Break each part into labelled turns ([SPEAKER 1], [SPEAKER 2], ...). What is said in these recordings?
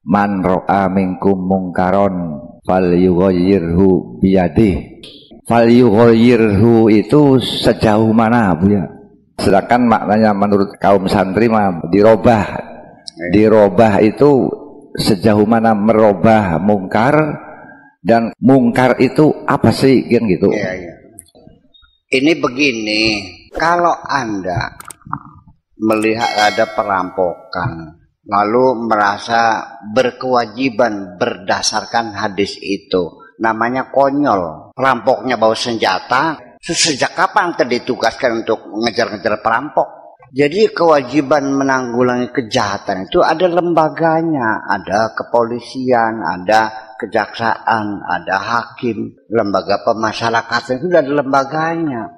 [SPEAKER 1] Man ra'a minkum mungkaron falyughayyirhu biyadihi. Falyughayyirhu itu sejauh mana, Bu ya? Sedangkan maknanya menurut kaum santri mah dirobah. Dirobah itu sejauh mana merubah mungkar, dan mungkar itu apa sih kan gitu.
[SPEAKER 2] Iya. Ini begini, kalau Anda melihat ada perampokan lalu merasa berkewajiban berdasarkan hadis itu, namanya konyol. Perampoknya bawa senjata, sejak kapan Anda ditugaskan untuk mengejar-ngejar perampok? Jadi kewajiban menanggulangi kejahatan itu ada lembaganya, ada kepolisian, ada kejaksaan, ada hakim, lembaga pemasyarakatan itu ada lembaganya.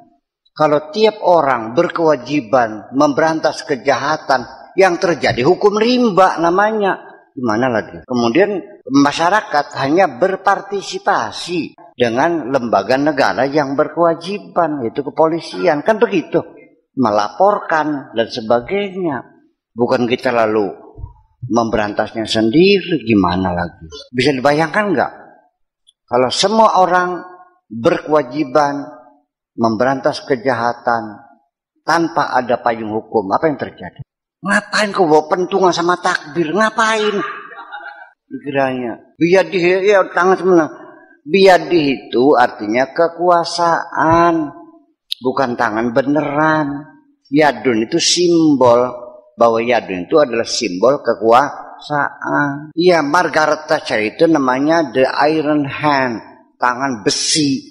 [SPEAKER 2] Kalau tiap orang berkewajiban memberantas kejahatan, yang terjadi hukum rimba namanya. Gimana lagi? Kemudian masyarakat hanya berpartisipasi dengan lembaga negara yang berkewajiban, yaitu kepolisian, kan begitu. Melaporkan dan sebagainya. Bukan kita lalu memberantasnya sendiri, gimana lagi? Bisa dibayangkan nggak? Kalau semua orang berkewajiban memberantas kejahatan tanpa ada payung hukum, apa yang terjadi? Ngapain kau bawa pentungan sama takbir? Ngapain? Dikiranya biyadih, ya tangan sebelah. Biyadih itu artinya kekuasaan, bukan tangan beneran. Yadun itu simbol, bahwa yadun itu adalah simbol kekuasaan. Iya, Margaret Thatcher itu namanya the iron hand, tangan besi.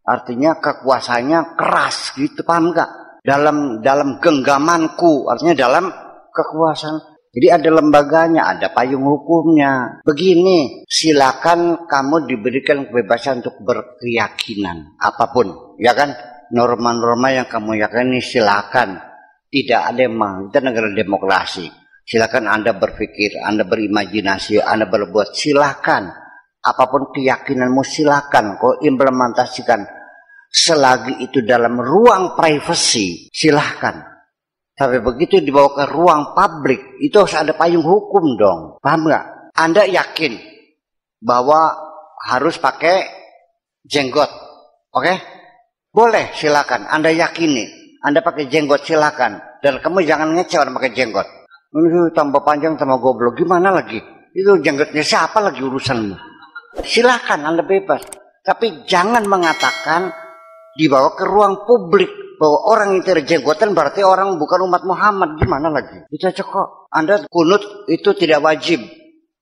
[SPEAKER 2] Artinya kekuasaannya keras gitu, paham nggak? Dalam genggamanku, artinya dalam kekuasaan. Jadi ada lembaganya, ada payung hukumnya. Begini, silakan kamu diberikan kebebasan untuk berkeyakinan apapun, ya kan? Norma-norma yang kamu yakini silakan. Tidak ada yang kita negara demokrasi. Silakan Anda berpikir, Anda berimajinasi, Anda berbuat, silakan. Apapun keyakinanmu silakan kau implementasikan. Selagi itu dalam ruang privasi, silahkan. Tapi begitu dibawa ke ruang publik, itu harus ada payung hukum dong. Paham nggak? Anda yakin bahwa harus pakai jenggot, oke? Boleh, silakan. Anda yakini, Anda pakai jenggot silakan. Dan kamu jangan ngeceh orang pakai jenggot. Ini tambah panjang tambah goblok, gimana lagi? Itu jenggotnya siapa lagi urusanmu? Silakan, Anda bebas. Tapi jangan mengatakan dibawa ke ruang publik bahwa orang yang terjenggotan berarti orang bukan umat Muhammad. Gimana lagi? Kita cekok. Anda kunut itu tidak wajib.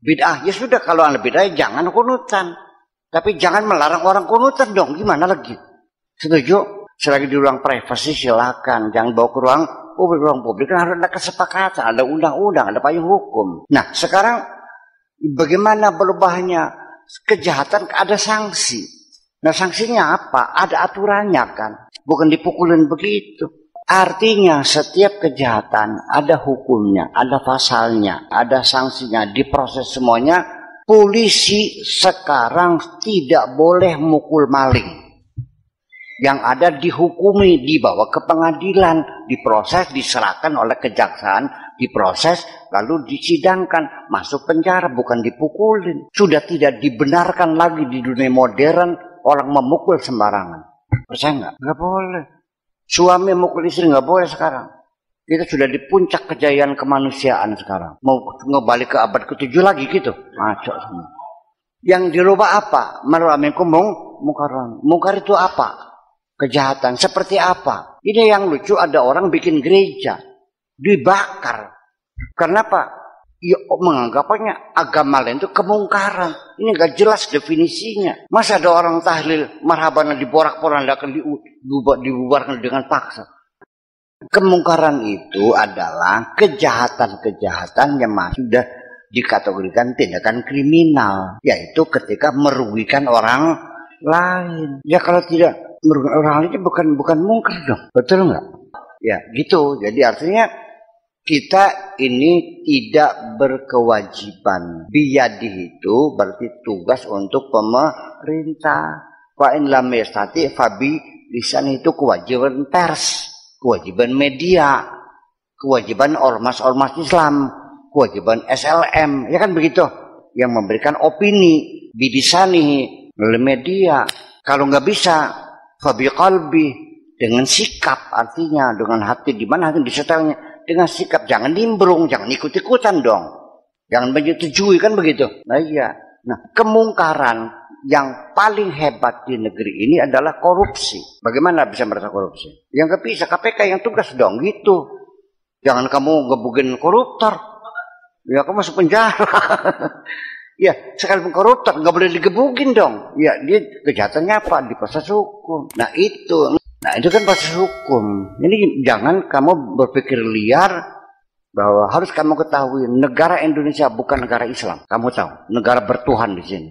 [SPEAKER 2] Bid'ah. Ya sudah, kalau Anda bid'ah jangan kunutan. Tapi jangan melarang orang kunutan dong. Gimana lagi? Setuju? Selagi di ruang privasi silakan. Jangan bawa ke ruang publik. Ruang publik kan harus ada kesepakatan, ada undang-undang, ada payung hukum. Nah, sekarang bagaimana berubahnya kejahatan? Ada sanksi. Nah, sanksinya apa? Ada aturannya kan. Bukan dipukulin begitu. Artinya setiap kejahatan ada hukumnya, ada pasalnya, ada sanksinya, diproses semuanya. Polisi sekarang tidak boleh mukul maling. Yang ada dihukumi, dibawa ke pengadilan, diproses, diserahkan oleh kejaksaan, diproses, lalu disidangkan, masuk penjara, bukan dipukulin. Sudah tidak dibenarkan lagi di dunia modern orang memukul sembarangan. Percaya nggak? Nggak boleh. Suami mukul istri nggak boleh sekarang. Kita sudah di puncak kejayaan kemanusiaan sekarang. Mau ngebalik ke abad ke-7 lagi gitu. Ngaco semua. Yang dirubah apa? Maramikum mungkaran. Mungkar itu apa? Kejahatan. Seperti apa? Ini yang lucu, ada orang bikin gereja. Dibakar. Kenapa? Ya, menganggapnya agama lain itu kemungkaran. Ini gak jelas definisinya. Masa ada orang tahlil marhaban diporak-porandakan, dibubarkan dengan paksa. Kemungkaran itu adalah kejahatan-kejahatan yang sudah dikategorikan tindakan kriminal, yaitu ketika merugikan orang lain. Ya kalau tidak merugikan orang lain bukan mungkar dong. Betul nggak? Ya gitu. Jadi artinya kita ini tidak berkewajiban. Biyadih itu berarti tugas untuk pemerintah. Wa in lam yastati fabi lisan itu kewajiban pers, kewajiban media, kewajiban ormas-ormas Islam, kewajiban SLM, ya kan begitu. yang memberikan opini bidisanihi melalui media. Kalau nggak bisa, fabi qalbi, dengan sikap, artinya dengan hati, di mana hati disetelnya dengan sikap, jangan nimbrung, jangan ikut-ikutan dong, jangan menyetujui, kan begitu. Nah iya, nah kemungkaran yang paling hebat di negeri ini adalah korupsi. Bagaimana bisa merasa korupsi? Yang nggak bisa, KPK yang tugas dong gitu. Jangan kamu ngebugin koruptor, ya kamu masuk penjara. Ya, sekalipun koruptor nggak boleh digebugin dong. Ya, dia kejahatannya apa? Diproses hukum. Nah itu kan proses hukum. Ini jangan kamu berpikir liar bahwa harus kamu ketahui negara Indonesia bukan negara Islam. Kamu tahu, negara bertuhan di sini.